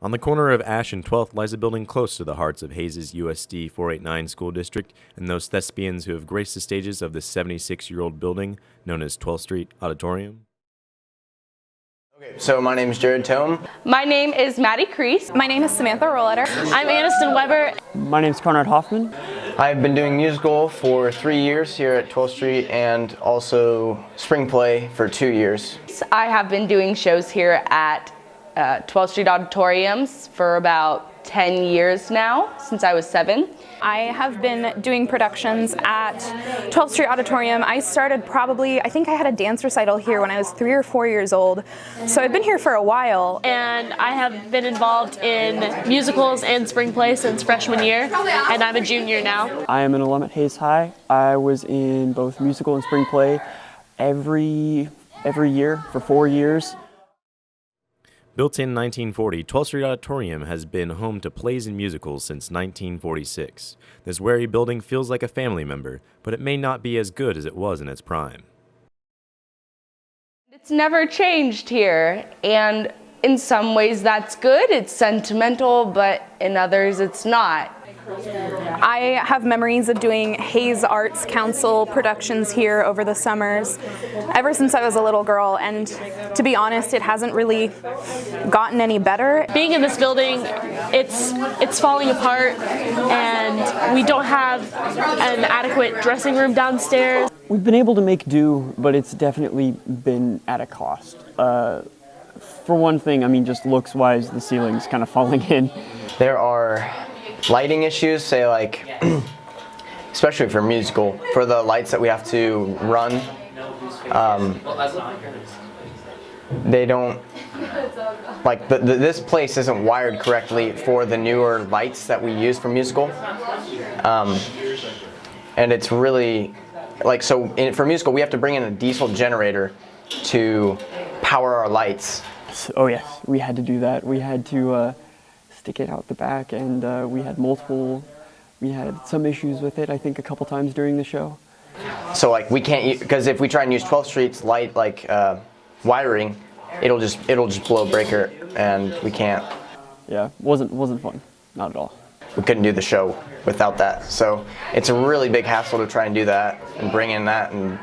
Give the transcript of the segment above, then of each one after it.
On the corner of Ash and 12th lies a building close to the hearts of Hayes' USD 489 school district and those thespians who have graced the stages of this 76-year-old building known as 12th Street Auditorium. Okay, so my name is Thom. My name is Maddie Crees. My name is Samantha Rohleder. I'm Anniston. My name is Conrad Hoffman. I've been doing musical for 3 years here at 12th Street and also spring play for 2 years. I have been doing shows here at 12th Street Auditoriums for about 10 years now, since I was 7. I have been doing productions at 12th Street Auditorium. I started I think I had a dance recital here when I was 3 or 4 years old. So I've been here for a while. And I have been involved in musicals and spring play since freshman year, and I'm a junior now. I am an alum at Hayes High. I was in both musical and spring play every year for 4 years. Built in 1940, 12th Street Auditorium has been home to plays and musicals since 1946. This wary building feels like a family member, but it may not be as good as it was in its prime. It's never changed here, and in some ways that's good. It's sentimental, but in others it's not. I have memories of doing Hayes Arts Council productions here over the summers ever since I was a little girl, and to be honest, it hasn't really gotten any better. Being in this building, it's falling apart, and we don't have an adequate dressing room downstairs. We've been able to make do, but it's definitely been at a cost. For one thing, I mean, just looks-wise, the ceiling's kind of falling in. There are lighting issues, say like, especially for musical, for the lights that we have to run, they don't, like this place isn't wired correctly for the newer lights that we use for musical, and it's really, like, so for musical we have to bring in a diesel generator to power our lights. Oh yes, we had to do that. We had to stick it out the back, and we had some issues with it, I think, a couple times during the show. So like we can't, because if we try and use 12th Street's light wiring, it'll just blow a breaker, and we can't. Yeah, wasn't fun, not at all. We couldn't do the show without that. So it's a really big hassle to try and do that and bring in that and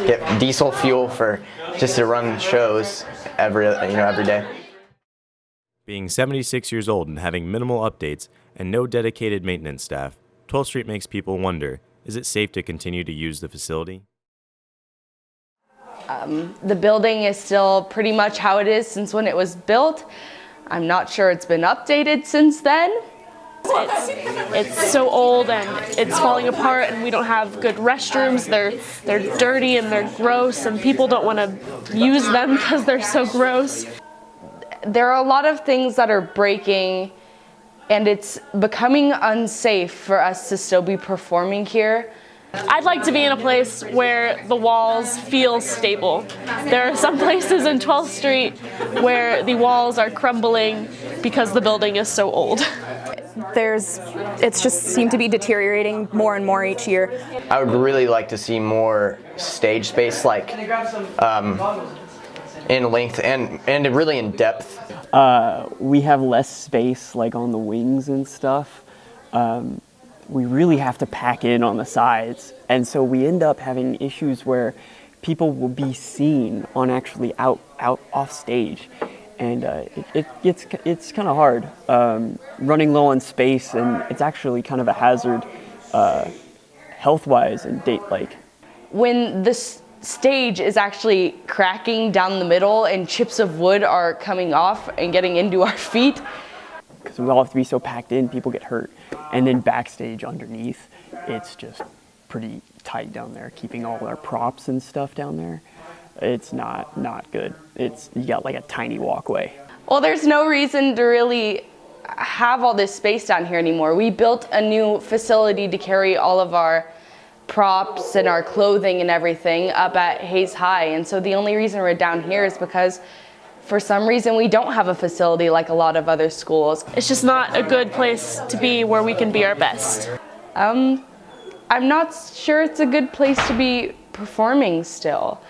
get diesel fuel for just to run shows every day. Being 76 years old and having minimal updates and no dedicated maintenance staff, 12th Street makes people wonder, is it safe to continue to use the facility? The building is still pretty much how it is since when it was built. I'm not sure it's been updated since then. It's so old and it's falling apart, and we don't have good restrooms. They're dirty and they're gross, and people don't want to use them because they're so gross. There are a lot of things that are breaking, and it's becoming unsafe for us to still be performing here. I'd like to be in a place where the walls feel stable. There are some places in 12th Street where the walls are crumbling because the building is so old. It's just seemed to be deteriorating more and more each year. I would really like to see more stage space, like in length and really in depth. We have less space, like on the wings and stuff. We really have to pack in on the sides, and so we end up having issues where people will be seen on actually out off stage, and it's kind of hard running low on space, and it's actually kind of a hazard health-wise and date-like. When the stage is actually cracking down the middle and chips of wood are coming off and getting into our feet. Because we all have to be so packed in, people get hurt. And then backstage underneath, it's just pretty tight down there, keeping all our props and stuff down there. It's not good. You got like a tiny walkway. Well, there's no reason to really have all this space down here anymore. We built a new facility to carry all of our props and our clothing and everything up at Hayes High, and so the only reason we're down here is because for some reason we don't have a facility like a lot of other schools. It's just not a good place to be where we can be our best. I'm not sure it's a good place to be performing still.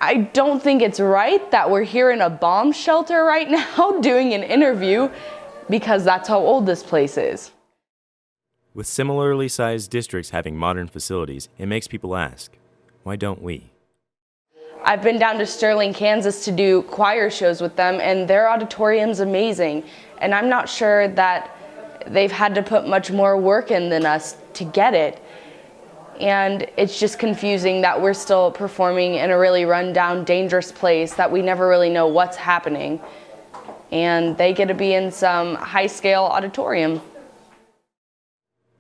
I don't think it's right that we're here in a bomb shelter right now doing an interview, because that's how old this place is. With similarly sized districts having modern facilities, it makes people ask, why don't we? I've been down to Sterling, Kansas to do choir shows with them, and their auditorium's amazing. And I'm not sure that they've had to put much more work in than us to get it. And it's just confusing that we're still performing in a really run-down, dangerous place that we never really know what's happening. And they get to be in some high-scale auditorium.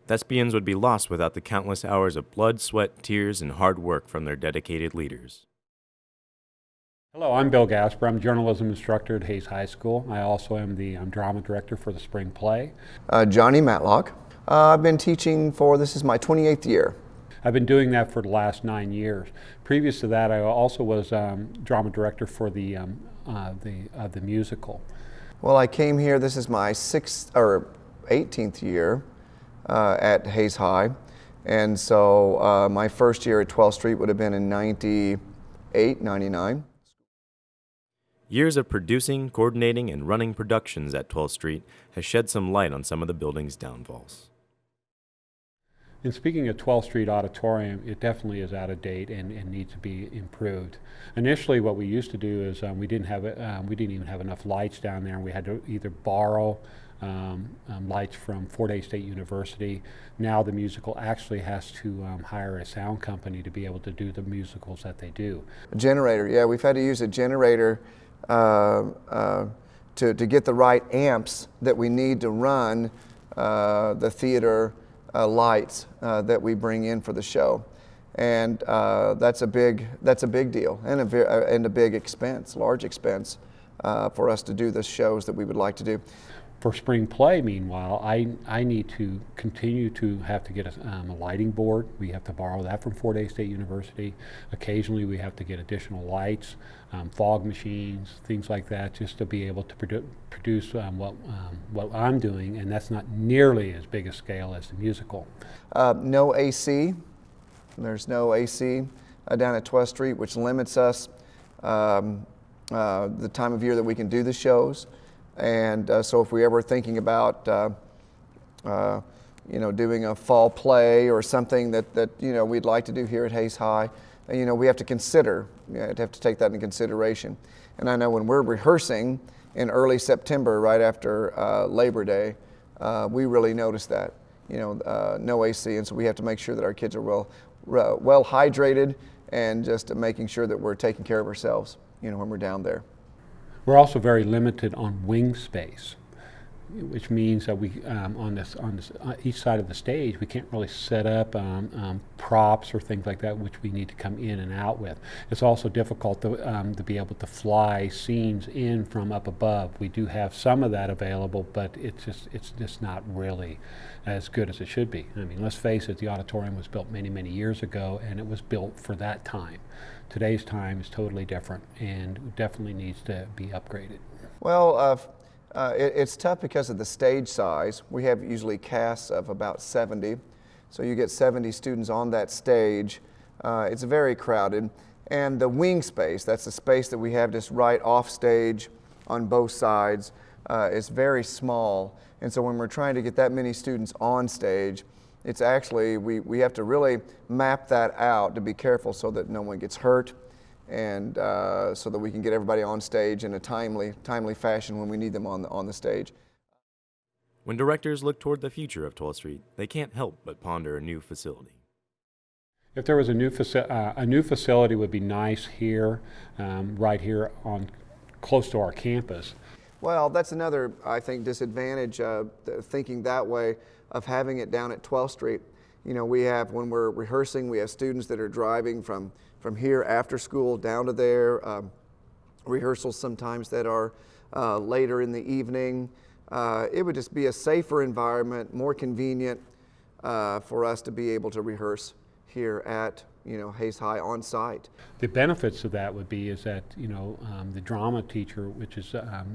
Thespians would be lost without the countless hours of blood, sweat, tears, and hard work from their dedicated leaders. Hello, I'm Bill Gasper. I'm a journalism instructor at Hayes High School. I also am the drama director for the spring play. Johnny Matlock. I've been teaching this is my 28th year. I've been doing that for the last 9 years. Previous to that, I also was drama director for the musical. Well, I came here, this is my 18th year at Hayes High. And so my first year at 12th Street would have been in 98, 99. Years of producing, coordinating, and running productions at 12th Street has shed some light on some of the building's downfalls. And speaking of 12th Street Auditorium, it definitely is out of date and needs to be improved. Initially, what we used to do is we didn't even have enough lights down there, and we had to either borrow lights from Fort Hays State University. Now the musical actually has to hire a sound company to be able to do the musicals that they do. A generator, yeah, we've had to use a generator to get the right amps that we need to run the theater lights that we bring in for the show, and that's a big deal and a big expense, large expense for us to do the shows that we would like to do. For spring play, meanwhile, I need to continue to have to get a lighting board. We have to borrow that from Fort Hays State University. Occasionally we have to get additional lights, fog machines, things like that, just to be able to produce what I'm doing, and that's not nearly as big a scale as the musical. No AC. There's no AC down at 12th Street, which limits us the time of year that we can do the shows. And so if we ever thinking about doing a fall play or something that we'd like to do here at Hayes High, we have to consider, have to take that into consideration. And I know when we're rehearsing in early September, right after Labor Day, we really notice that, no AC, and so we have to make sure that our kids are well hydrated and just making sure that we're taking care of ourselves, when we're down there. We're also very limited on wing space, which means that we on each side of the stage we can't really set up props or things like that, which we need to come in and out with. It's also difficult to be able to fly scenes in from up above. We do have some of that available, but it's just not really as good as it should be. I mean, let's face it, the auditorium was built many years ago, and it was built for that time. Today's time is totally different and definitely needs to be upgraded. Well, it's tough because of the stage size. We have usually casts of about 70, so you get 70 students on that stage. It's very crowded. And the wing space, that's the space that we have just right off stage on both sides, is very small. And so when we're trying to get that many students on stage, it's actually, we have to really map that out to be careful so that no one gets hurt, and so that we can get everybody on stage in a timely fashion when we need them on the stage. When directors look toward the future of 12th Street, they can't help but ponder a new facility. If there was a new facility would be nice here, right here close to our campus. Well, that's another, I think, disadvantage of thinking that way, of having it down at 12th Street. We have, when we're rehearsing, we have students that are driving from here after school down to there, rehearsals sometimes that are later in the evening. It would just be a safer environment, more convenient for us to be able to rehearse here at Hayes High on site. The benefits of that would be is that, the drama teacher, which is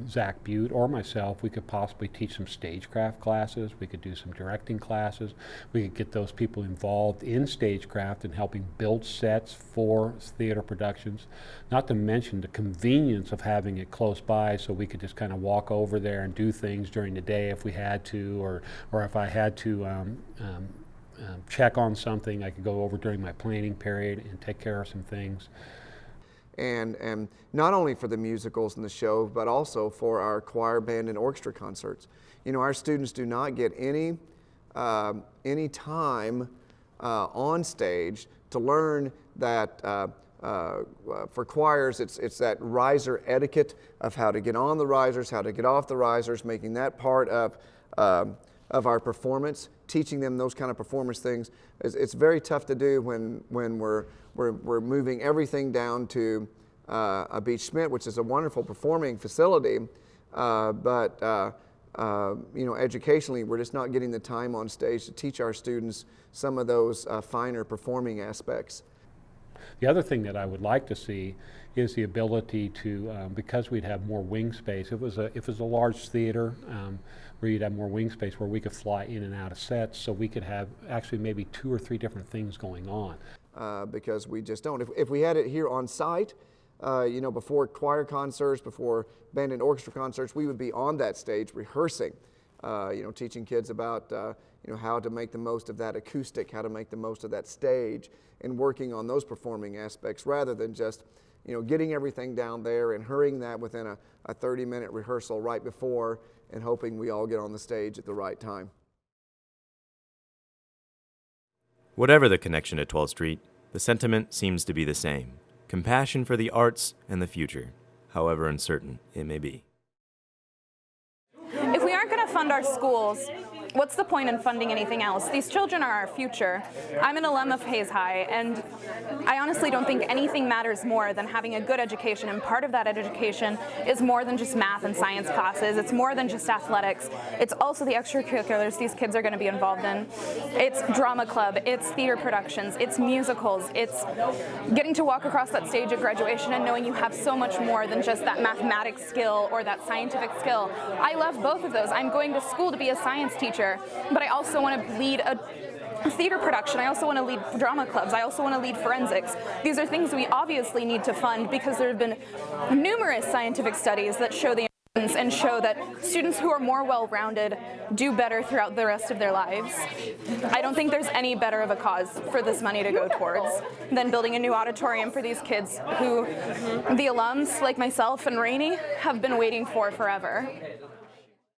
Zach Butte, or myself, we could possibly teach some stagecraft classes, we could do some directing classes, we could get those people involved in stagecraft and helping build sets for theater productions, not to mention the convenience of having it close by, so we could just kind of walk over there and do things during the day if we had to, or if I had to check on something, I could go over during my planning period and take care of some things. And not only for the musicals and the show, but also for our choir, band, and orchestra concerts. Our students do not get any time on stage to learn that for choirs, it's that riser etiquette of how to get on the risers, how to get off the risers, making that part of our performance, teaching them those kind of performance things. It's very tough to do when we're moving everything down to a Beach Schmidt, which is a wonderful performing facility, but educationally, we're just not getting the time on stage to teach our students some of those finer performing aspects. The other thing that I would like to see is the ability to, because we'd have more wing space, if it was a large theater, where you'd have more wing space where we could fly in and out of sets, so we could have actually maybe 2 or 3 different things going on. Because we just don't. If we had it here on site, before choir concerts, before band and orchestra concerts, we would be on that stage rehearsing, teaching kids about how to make the most of that acoustic, how to make the most of that stage, and working on those performing aspects rather than just getting everything down there and hurrying that within a 30-minute rehearsal right before and hoping we all get on the stage at the right time. Whatever the connection to 12th Street, the sentiment seems to be the same. Compassion for the arts and the future, however uncertain it may be. If we aren't going to fund our schools, what's the point in funding anything else? These children are our future. I'm an alum of Hayes High, and I honestly don't think anything matters more than having a good education, and part of that education is more than just math and science classes. It's more than just athletics. It's also the extracurriculars these kids are going to be involved in. It's drama club, it's theater productions, it's musicals, it's getting to walk across that stage at graduation and knowing you have so much more than just that mathematics skill or that scientific skill. I love both of those. I'm going to school to be a science teacher, but I also want to lead a theater production. I also want to lead drama clubs. I also want to lead forensics. These are things we obviously need to fund because there have been numerous scientific studies that show the importance and show that students who are more well-rounded do better throughout the rest of their lives. I don't think there's any better of a cause for this money to go towards than building a new auditorium for these kids who the alums like myself and Rainey have been waiting for forever.